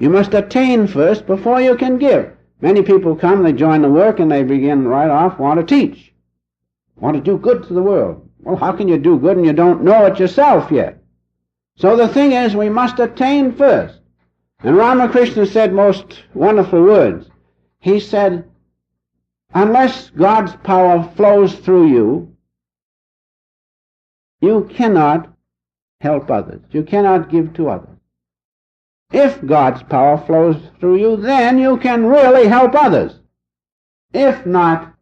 You must attain first before you can give. Many people come, they join the work, and they begin right off, want to teach, want to do good to the world. Well, how can you do good and you don't know it yourself yet? So the thing is, we must attain first. And Ramakrishna said most wonderful words. He said, unless God's power flows through you, you cannot help others. You cannot give to others. If God's power flows through you, then you can really help others. If not,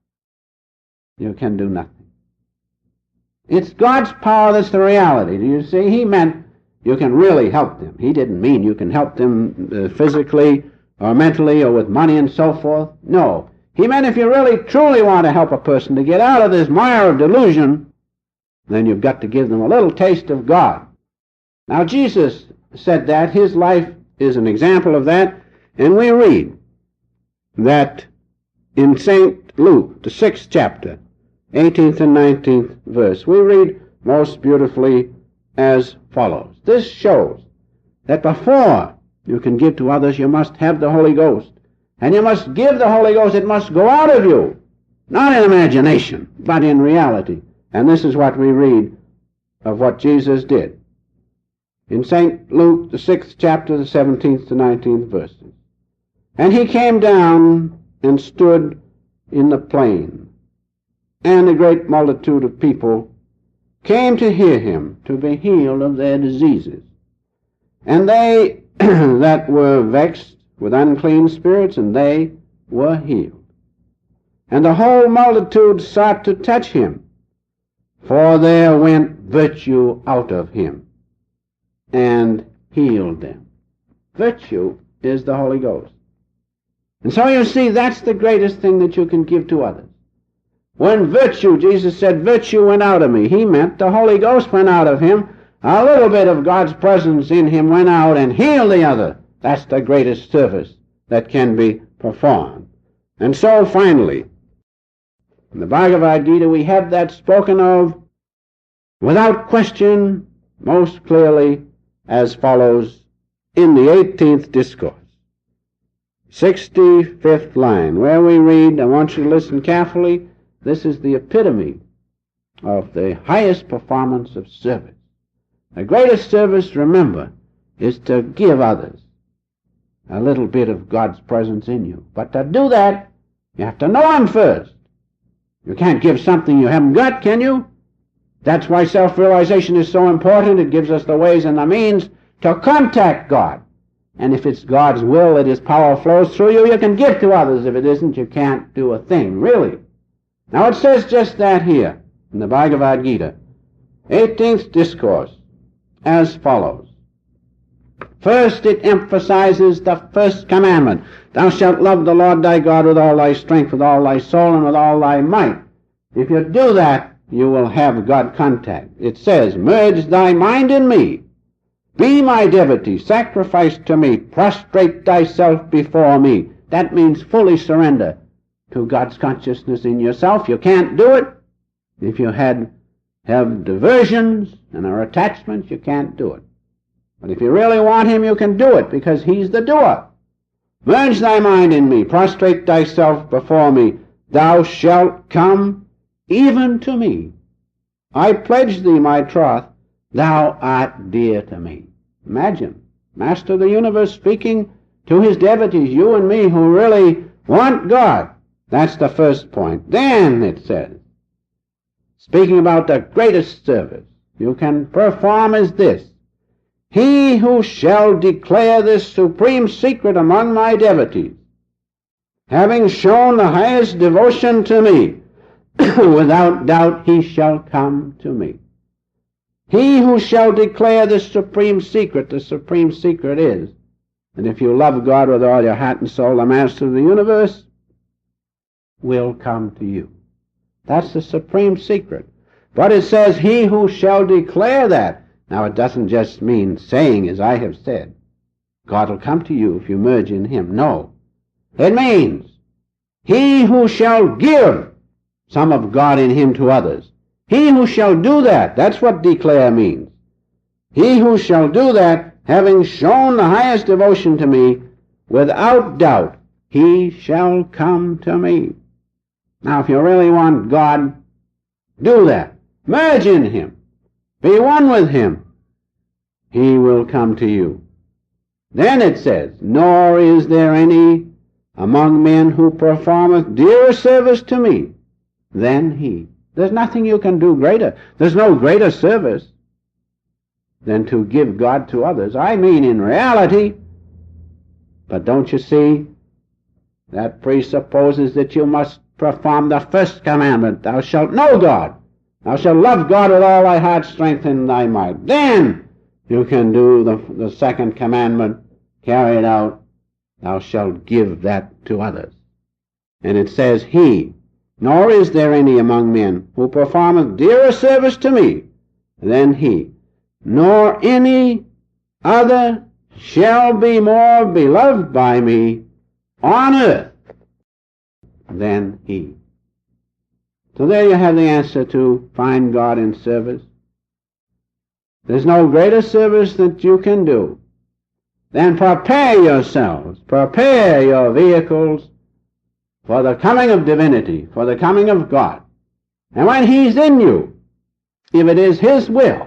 you can do nothing. It's God's power that's the reality. Do you see? He meant you can really help them. He didn't mean you can help them physically or mentally or with money and so forth. No. He meant if you really truly want to help a person to get out of this mire of delusion, then you've got to give them a little taste of God. Now Jesus said that. His life is an example of that. And we read that in St. Luke, the 6th chapter, 18th and 19th verse, we read most beautifully as follows. This shows that before you can give to others, you must have the Holy Ghost. And you must give the Holy Ghost. It must go out of you, not in imagination, but in reality. And this is what we read of what Jesus did. In St. Luke, the 6th chapter, the 17th to 19th verses. And he came down and stood in the plain, and a great multitude of people came to hear him, to be healed of their diseases. And they that were vexed with unclean spirits, and they were healed. And the whole multitude sought to touch him, for there went virtue out of him, and healed them. Virtue is the Holy Ghost. And so you see, that's the greatest thing that you can give to others. When virtue, Jesus said, virtue went out of me, he meant the Holy Ghost went out of him. A little bit of God's presence in him went out and healed the other. That's the greatest service that can be performed. And so finally, in the Bhagavad Gita, we have that spoken of without question most clearly as follows in the 18th discourse, 65th line, where we read, I want you to listen carefully, this is the epitome of the highest performance of service. The greatest service, remember, is to give others a little bit of God's presence in you. But to do that, you have to know him first. You can't give something you haven't got, can you? That's why self-realization is so important. It gives us the ways and the means to contact God. And if it's God's will that his power flows through you, you can give to others. If it isn't, you can't do a thing, really. Now it says just that here in the Bhagavad Gita, 18th discourse, as follows. First, it emphasizes the first commandment. Thou shalt love the Lord thy God with all thy strength, with all thy soul, and with all thy might. If you do that, you will have God contact. It says, merge thy mind in me. Be my devotee. Sacrifice to me. Prostrate thyself before me. That means fully surrender to God's consciousness in yourself. You can't do it. If you have diversions and are attachments, you can't do it. But if you really want him, you can do it, because he's the doer. Merge thy mind in me. Prostrate thyself before me. Thou shalt come even to me. I pledge thee my troth. Thou art dear to me. Imagine, Master of the universe speaking to his devotees, you and me, who really want God. That's the first point. Then it says, speaking about the greatest service you can perform is this. He who shall declare this supreme secret among my devotees, having shown the highest devotion to me, without doubt he shall come to me. He who shall declare this supreme secret, the supreme secret is that if you love God with all your heart and soul, the Master of the universe will come to you. That's the supreme secret. But it says, he who shall declare that. Now it doesn't just mean saying, as I have said, God will come to you if you merge in him. No. It means he who shall give some of God in him to others. He who shall do that. That's what declare means. He who shall do that, having shown the highest devotion to me, without doubt he shall come to me. Now, if you really want God, do that. Merge in him. Be one with him. He will come to you. Then it says, nor is there any among men who performeth dearer service to me than he. There's nothing you can do greater. There's no greater service than to give God to others. I mean in reality. But don't you see? That presupposes that you must perform the first commandment. Thou shalt know God. Thou shalt love God with all thy heart, strength, and thy might. Then you can do the second commandment, carry it out. Thou shalt give that to others. And it says, he, nor is there any among men who performeth dearer service to me than he, nor any other shall be more beloved by me on earth than he. So there you have the answer to find God in service. There's no greater service that you can do than prepare yourselves, prepare your vehicles for the coming of divinity, for the coming of God. And when he's in you, if it is his will,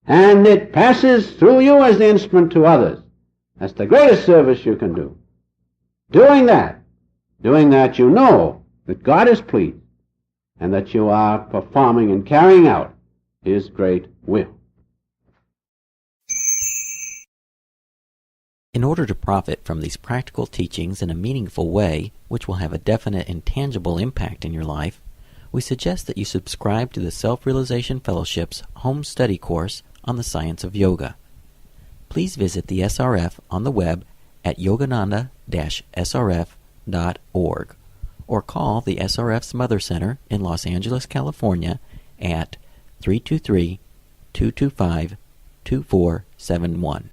and it passes through you as the instrument to others, that's the greatest service you can do. Doing that, you know that God is pleased and that you are performing and carrying out his great will. In order to profit from these practical teachings in a meaningful way, which will have a definite and tangible impact in your life, we suggest that you subscribe to the Self-Realization Fellowship's home study course on the science of yoga. Please visit the SRF on the web at yogananda-srf.org or call the SRF's Mother Center in Los Angeles, California at 323-225-2471.